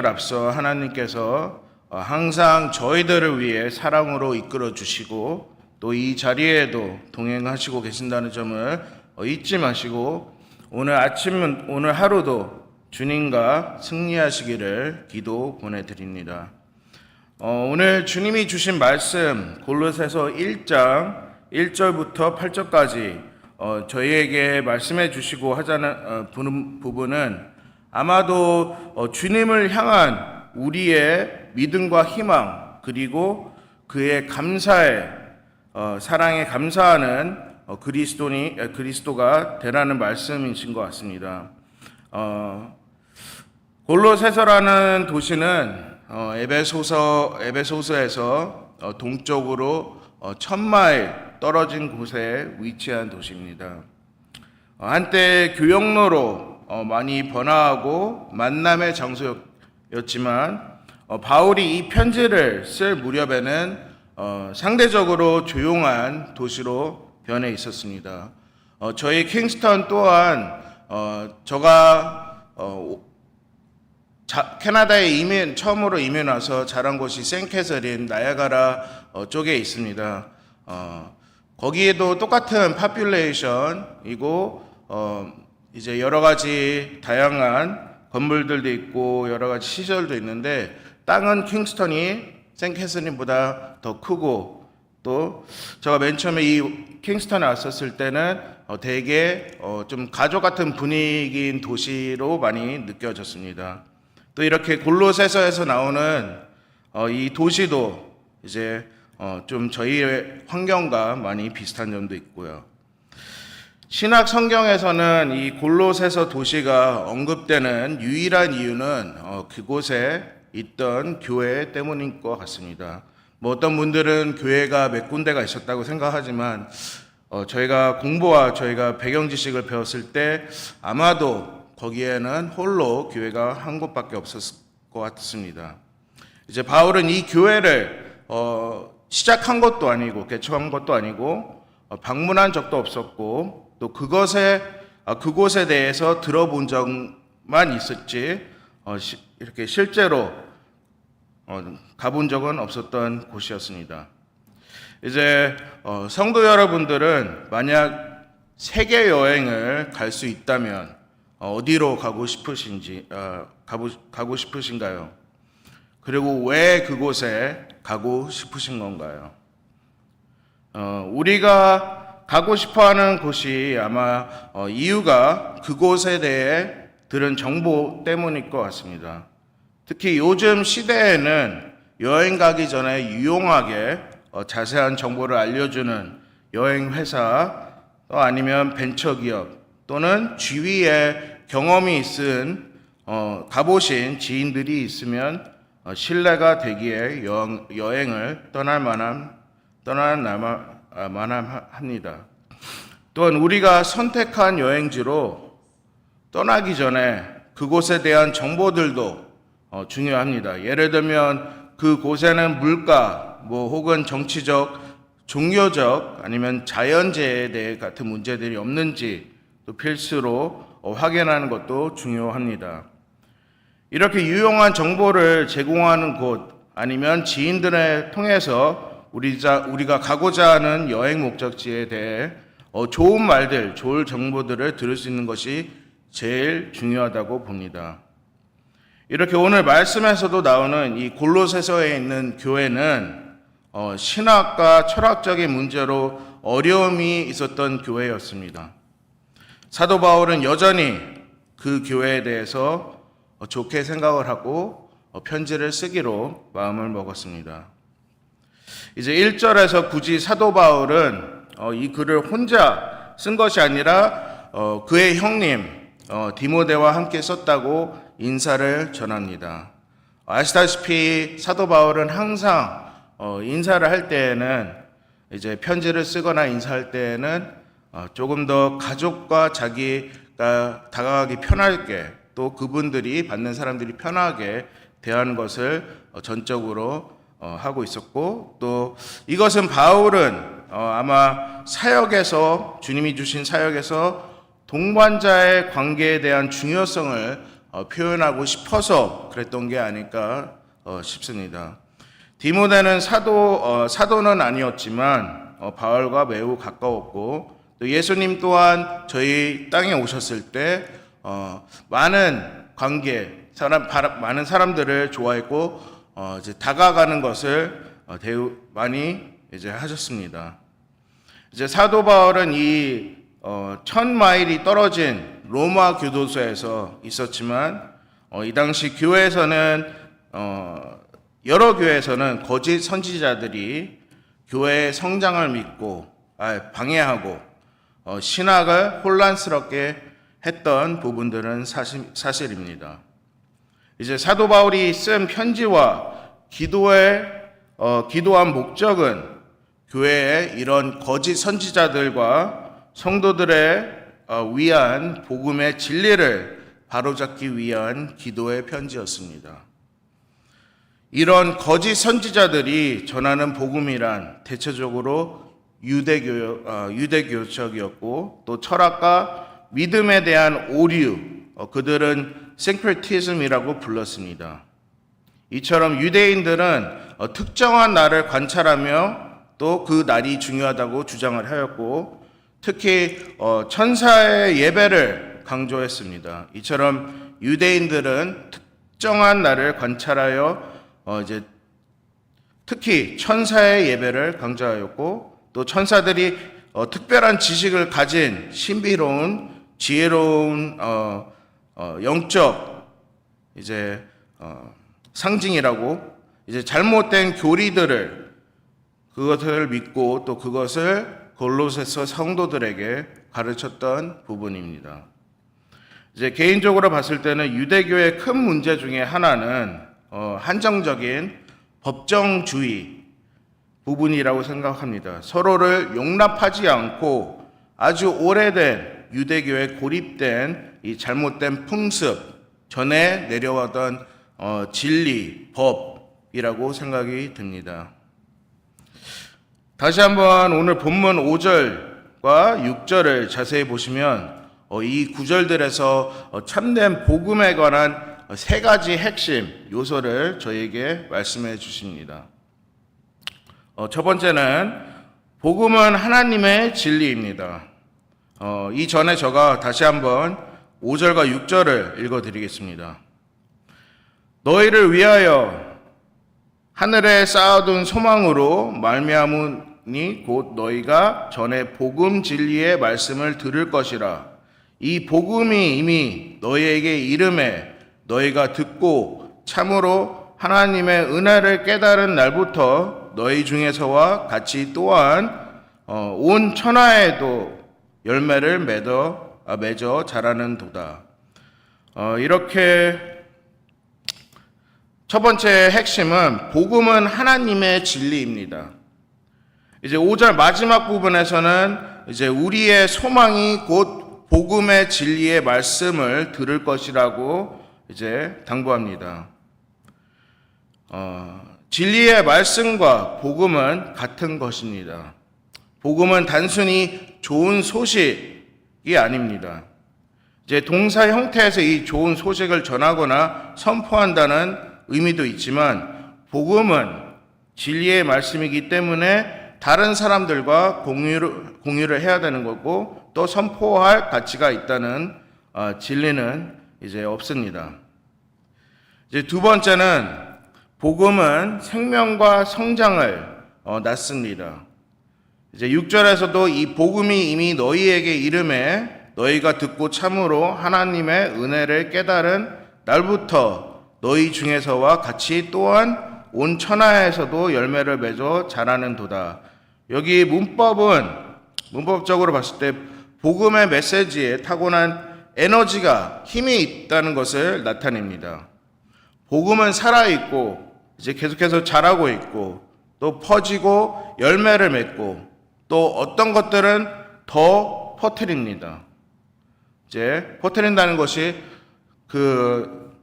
앞서 하나님께서 항상 저희들을 위해 사랑으로 이끌어 주시고 또 이 자리에도 동행하시고 계신다는 점을 잊지 마시고 오늘 하루도 주님과 승리하시기를 기도 보내드립니다. 오늘 주님이 주신 말씀 골로새서 1장 1절부터 8절까지 저희에게 말씀해 주시고 하자는 부분은 아마도 주님을 향한 우리의 믿음과 희망 그리고 그의 사랑에 감사하는 그리스도가 되라는 말씀이신 것 같습니다. 골로새서라는 도시는 에베소서에서 동쪽으로 1000마일 떨어진 곳에 위치한 도시입니다. 한때 교역로로 많이 번화하고 만남의 장소였지만 바울이 이 편지를 쓸 무렵에는 상대적으로 조용한 도시로 변해 있었습니다. 저희 킹스턴 또한 제가 캐나다에 처음으로 이민 와서 자란 곳이 생캐서린 나야가라 쪽에 있습니다. 거기에도 똑같은 파퓰레이션이고 이제 여러 가지 다양한 건물들도 있고 여러 가지 시설도 있는데 땅은 킹스턴이 생캐서린보다 더 크고 또 제가 맨 처음에 이 킹스턴에 왔었을 때는 되게 좀 가족 같은 분위기인 도시로 많이 느껴졌습니다. 또 이렇게 골로새서에서 나오는 이 도시도 이제 좀 저희의 환경과 많이 비슷한 점도 있고요. 신약 성경에서는 이 골로새서 도시가 언급되는 유일한 이유는 그곳에 있던 교회 때문인 것 같습니다. 어떤 분들은 교회가 몇 군데가 있었다고 생각하지만 저희가 배경 지식을 배웠을 때 아마도 거기에는 홀로 교회가 한 곳밖에 없었을 것 같습니다. 이제 바울은 이 교회를 시작한 것도 아니고 개척한 것도 아니고 방문한 적도 없었고 또 그곳에 대해서 들어본 적만 있었지 이렇게 실제로 가본 적은 없었던 곳이었습니다. 이제 성도 여러분들은 만약 세계 여행을 갈 수 있다면 어디로 가고 싶으신가요? 그리고 왜 그곳에 가고 싶으신 건가요? 우리가 가고 싶어하는 곳이 아마 이유가 그곳에 대해 들은 정보 때문일 것 같습니다. 특히 요즘 시대에는 여행 가기 전에 유용하게 자세한 정보를 알려주는 여행회사 또 아니면 벤처기업 또는 주위에 경험이 있은 가보신 지인들이 있으면 신뢰가 되기에 여행을 떠날 만합니다. 또한 우리가 선택한 여행지로 떠나기 전에 그곳에 대한 정보들도 중요합니다. 예를 들면 그곳에는 물가, 혹은 정치적, 종교적, 아니면 자연재해에 대해 같은 문제들이 없는지 또 필수로 확인하는 것도 중요합니다. 이렇게 유용한 정보를 제공하는 곳 아니면 지인들을 통해서 우리가 가고자 하는 여행 목적지에 대해 좋은 말들, 좋은 정보들을 들을 수 있는 것이 제일 중요하다고 봅니다. 이렇게 오늘 말씀에서도 나오는 이 골로새서에 있는 교회는 신학과 철학적인 문제로 어려움이 있었던 교회였습니다. 사도 바울은 여전히 그 교회에 대해서 좋게 생각을 하고 편지를 쓰기로 마음을 먹었습니다. 이제 1절에서 굳이 사도 바울은 이 글을 혼자 쓴 것이 아니라 그의 형님 디모데와 함께 썼다고 인사를 전합니다. 아시다시피 사도 바울은 항상 인사를 할 때에는 이제 편지를 쓰거나 인사할 때에는 조금 더 가족과 자기가 다가가기 편하게 또 그분들이 받는 사람들이 편하게 대하는 것을 전적으로 하고 있었고 또 이것은 바울은 아마 주님이 주신 사역에서 동반자의 관계에 대한 중요성을 표현하고 싶어서 그랬던 게 아닐까 싶습니다. 디모데는 사도는 아니었지만 바울과 매우 가까웠고 또 예수님 또한 저희 땅에 오셨을 때 많은 많은 사람들을 좋아했고 이제 다가가는 것을 많이 이제 하셨습니다. 이제 사도 바울은 이 1000마일이 떨어진 로마 교도소에서 있었지만 이 당시 교회에서는 여러 교회에서는 거짓 선지자들이 교회의 성장을 방해하고 신학을 혼란스럽게 했던 부분들은 사실입니다. 이제 사도 바울이 쓴 편지와 기도한 목적은 교회의 이런 거짓 선지자들과 성도들의 위한 복음의 진리를 바로잡기 위한 기도의 편지였습니다. 이런 거짓 선지자들이 전하는 복음이란 대체적으로 유대교적이었고 또 철학과 믿음에 대한 오류, 그들은 syncretism이라고 불렀습니다. 이처럼 유대인들은 특정한 날을 관찰하며 또 그 날이 중요하다고 주장을 하였고 특히 천사의 예배를 강조했습니다. 이처럼 유대인들은 특정한 날을 관찰하여 이제 특히 천사의 예배를 강조하였고 또 천사들이 특별한 지식을 가진 신비로운 지혜로운 영적 이제 상징이라고 이제 잘못된 교리들을 그것을 믿고 또 그것을 골로새서 성도들에게 가르쳤던 부분입니다. 이제 개인적으로 봤을 때는 유대교의 큰 문제 중에 하나는 한정적인 법정주의 부분이라고 생각합니다. 서로를 용납하지 않고 아주 오래된 유대교에 고립된 이 잘못된 풍습, 전에 내려왔던 진리, 법이라고 생각이 듭니다. 다시 한번 오늘 본문 5절과 6절을 자세히 보시면 이 구절들에서 참된 복음에 관한 세 가지 핵심 요소를 저에게 말씀해 주십니다. 첫 번째는 복음은 하나님의 진리입니다. 이전에 제가 다시 한번 5절과 6절을 읽어드리겠습니다. 너희를 위하여 하늘에 쌓아둔 소망으로 말미암으니 곧 너희가 전에 복음 진리의 말씀을 들을 것이라. 이 복음이 이미 너희에게 이름에 너희가 듣고 참으로 하나님의 은혜를 깨달은 날부터 너희 중에서와 같이 또한 온 천하에도 열매를 맺어 자라는 도다. 이렇게 첫 번째 핵심은 복음은 하나님의 진리입니다. 이제 5절 마지막 부분에서는 이제 우리의 소망이 곧 복음의 진리의 말씀을 들을 것이라고 이제 당부합니다. 진리의 말씀과 복음은 같은 것입니다. 복음은 단순히 좋은 소식이 아닙니다. 이제 동사 형태에서 이 좋은 소식을 전하거나 선포한다는 의미도 있지만 복음은 진리의 말씀이기 때문에 다른 사람들과 공유를 해야 되는 거고 또 선포할 가치가 있다는 진리는 이제 없습니다. 이제 두 번째는 복음은 생명과 성장을 낳습니다. 이제 6절에서도 이 복음이 이미 너희에게 이름에 너희가 듣고 참으로 하나님의 은혜를 깨달은 날부터 너희 중에서와 같이 또한 온 천하에서도 열매를 맺어 자라는 도다. 여기 문법적으로 봤을 때 복음의 메시지에 타고난 에너지가 힘이 있다는 것을 나타냅니다. 복음은 살아있고 이제 계속해서 자라고 있고 또 퍼지고 열매를 맺고 또 어떤 것들은 더 퍼뜨립니다. 이제 퍼뜨린다는 것이 그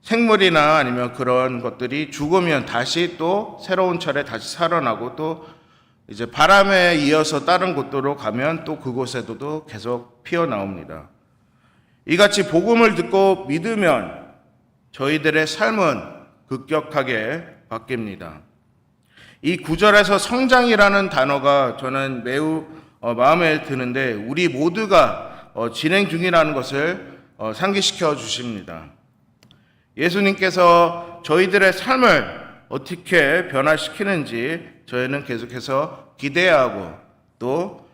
생물이나 아니면 그런 것들이 죽으면 다시 또 새로운 철에 다시 살아나고 또 이제 바람에 이어서 다른 곳으로 가면 또 그곳에도 계속 피어나옵니다. 이같이 복음을 듣고 믿으면 저희들의 삶은 급격하게 바뀝니다. 이 구절에서 성장이라는 단어가 저는 매우 마음에 드는데 우리 모두가 진행 중이라는 것을 상기시켜 주십니다. 예수님께서 저희들의 삶을 어떻게 변화시키는지 저희는 계속해서 기대하고 또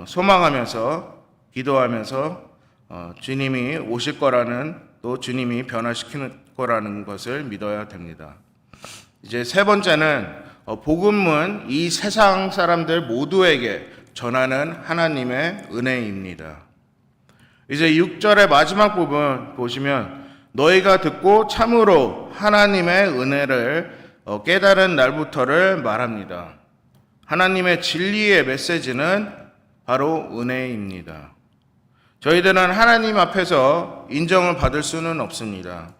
소망하면서 기도하면서 주님이 오실 거라는 또 주님이 변화시키는 거라는 것을 믿어야 됩니다. 이제 세 번째는 복음은 이 세상 사람들 모두에게 전하는 하나님의 은혜입니다. 이제 6절의 마지막 부분 보시면 너희가 듣고 참으로 하나님의 은혜를 깨달은 날부터를 말합니다. 하나님의 진리의 메시지는 바로 은혜입니다. 저희들은 하나님 앞에서 인정을 받을 수는 없습니다.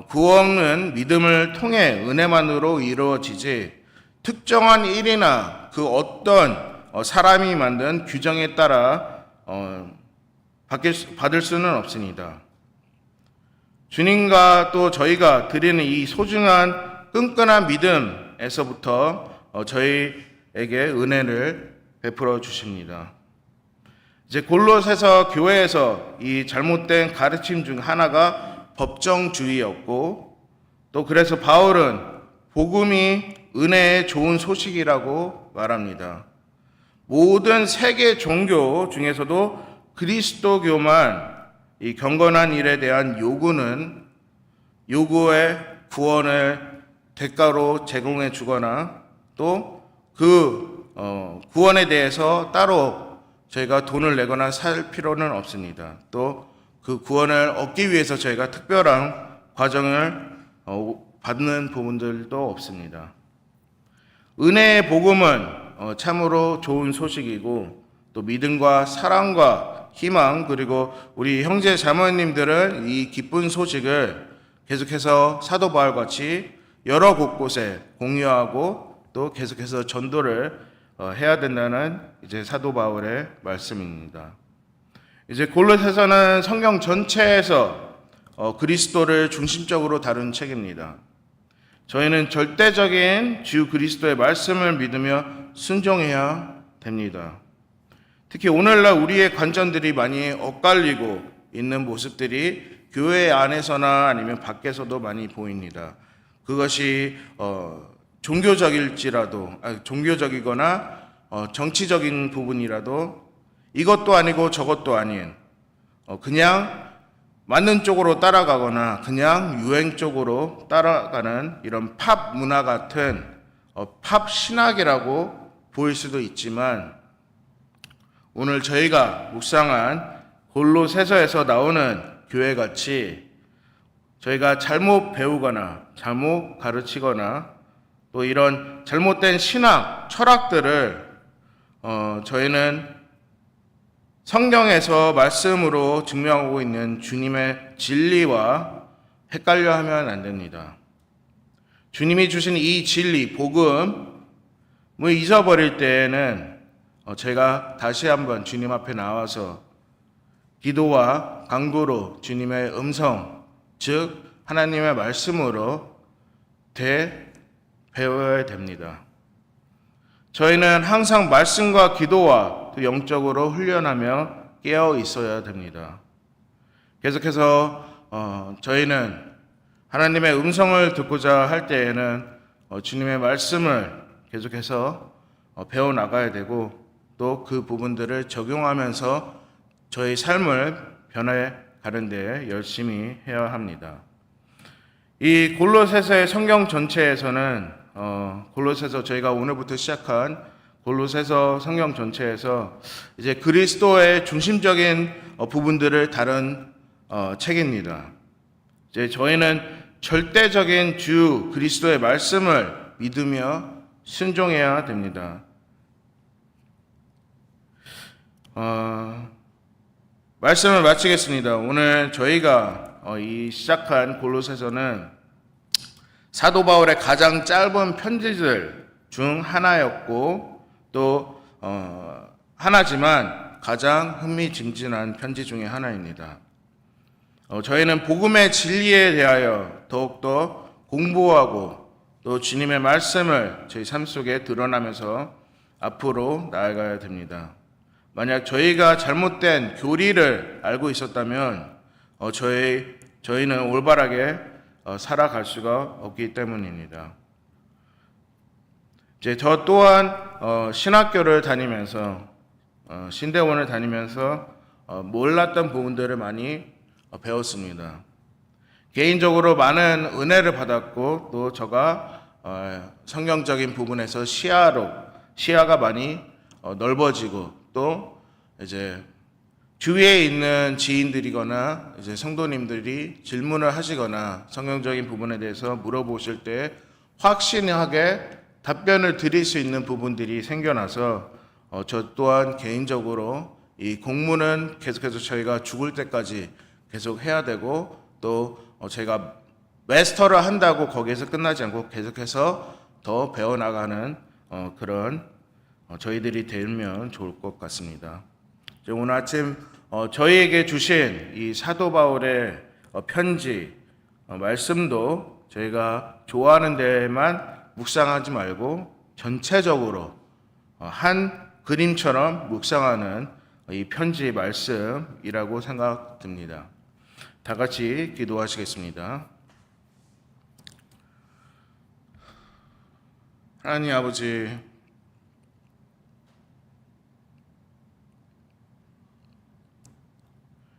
구원은 믿음을 통해 은혜만으로 이루어지지 특정한 일이나 그 어떤 사람이 만든 규정에 따라 받을 수는 없습니다. 주님과 또 저희가 드리는 이 소중한 끈끈한 믿음에서부터 저희에게 은혜를 베풀어 주십니다. 이제 골로새서 교회에서 이 잘못된 가르침 중 하나가 법정주의였고 또 그래서 바울은 복음이 은혜의 좋은 소식이라고 말합니다. 모든 세계 종교 중에서도 그리스도교만 이 경건한 일에 대한 요구의 구원을 대가로 제공해 주거나 또 그 구원에 대해서 따로 저희가 돈을 내거나 살 필요는 없습니다. 또 그 구원을 얻기 위해서 저희가 특별한 과정을 받는 부분들도 없습니다. 은혜의 복음은 참으로 좋은 소식이고 또 믿음과 사랑과 희망 그리고 우리 형제 자매님들은 이 기쁜 소식을 계속해서 사도 바울 같이 여러 곳곳에 공유하고 또 계속해서 전도를 해야 된다는 이제 사도 바울의 말씀입니다. 이제 골로새서는 성경 전체에서 그리스도를 중심적으로 다룬 책입니다. 저희는 절대적인 주 그리스도의 말씀을 믿으며 순종해야 됩니다. 특히 오늘날 우리의 관점들이 많이 엇갈리고 있는 모습들이 교회 안에서나 아니면 밖에서도 많이 보입니다. 그것이 종교적이거나 정치적인 부분이라도 이것도 아니고 저것도 아닌 그냥 맞는 쪽으로 따라가거나 그냥 유행 쪽으로 따라가는 이런 팝 문화 같은 팝 신학이라고 보일 수도 있지만 오늘 저희가 묵상한 골로새서에서 나오는 교회같이 저희가 잘못 배우거나 잘못 가르치거나 또 이런 잘못된 신학, 철학들을 저희는 성경에서 말씀으로 증명하고 있는 주님의 진리와 헷갈려 하면 안 됩니다. 주님이 주신 이 진리, 복음을 잊어버릴 때에는 제가 다시 한번 주님 앞에 나와서 기도와 간구로 주님의 음성, 즉 하나님의 말씀으로 배워야 됩니다. 저희는 항상 말씀과 기도와 또 영적으로 훈련하며 깨어 있어야 됩니다. 계속해서 저희는 하나님의 음성을 듣고자 할 때에는 주님의 말씀을 계속해서 배워나가야 되고 또 그 부분들을 적용하면서 저희 삶을 변화해 가는 데 열심히 해야 합니다. 이 골로새서의 성경 전체에서는 골로새서 저희가 오늘부터 시작한 골로새서 성경 전체에서 이제 그리스도의 중심적인 부분들을 다룬 책입니다. 이제 저희는 절대적인 주 그리스도의 말씀을 믿으며 순종해야 됩니다. 말씀을 마치겠습니다. 오늘 저희가 이 시작한 골로새서는 사도 바울의 가장 짧은 편지들 중 하나였고 또 하나지만 가장 흥미진진한 편지 중에 하나입니다. 저희는 복음의 진리에 대하여 더욱더 공부하고 또 주님의 말씀을 저희 삶 속에 드러나면서 앞으로 나아가야 됩니다. 만약 저희가 잘못된 교리를 알고 있었다면 저희는 올바르게 살아갈 수가 없기 때문입니다. 이제 저 또한 신학교를 다니면서 신대원을 다니면서 몰랐던 부분들을 많이 배웠습니다. 개인적으로 많은 은혜를 받았고 또 저가 성경적인 부분에서 시야가 많이 넓어지고 또 이제 주위에 있는 지인들이거나 이제 성도님들이 질문을 하시거나 성경적인 부분에 대해서 물어보실 때 확신하게 답변을 드릴 수 있는 부분들이 생겨나서 저 또한 개인적으로 이 공부는 계속해서 저희가 죽을 때까지 계속 해야 되고 또 제가 마스터를 한다고 거기에서 끝나지 않고 계속해서 더 배워나가는 그런 저희들이 되면 좋을 것 같습니다. 오늘 아침 저희에게 주신 이 사도 바울의 편지 말씀도 저희가 좋아하는 데에만 묵상하지 말고 전체적으로 한 그림처럼 묵상하는 이 편지 말씀이라고 생각됩니다. 다 같이 기도하시겠습니다. 하나님 아버지,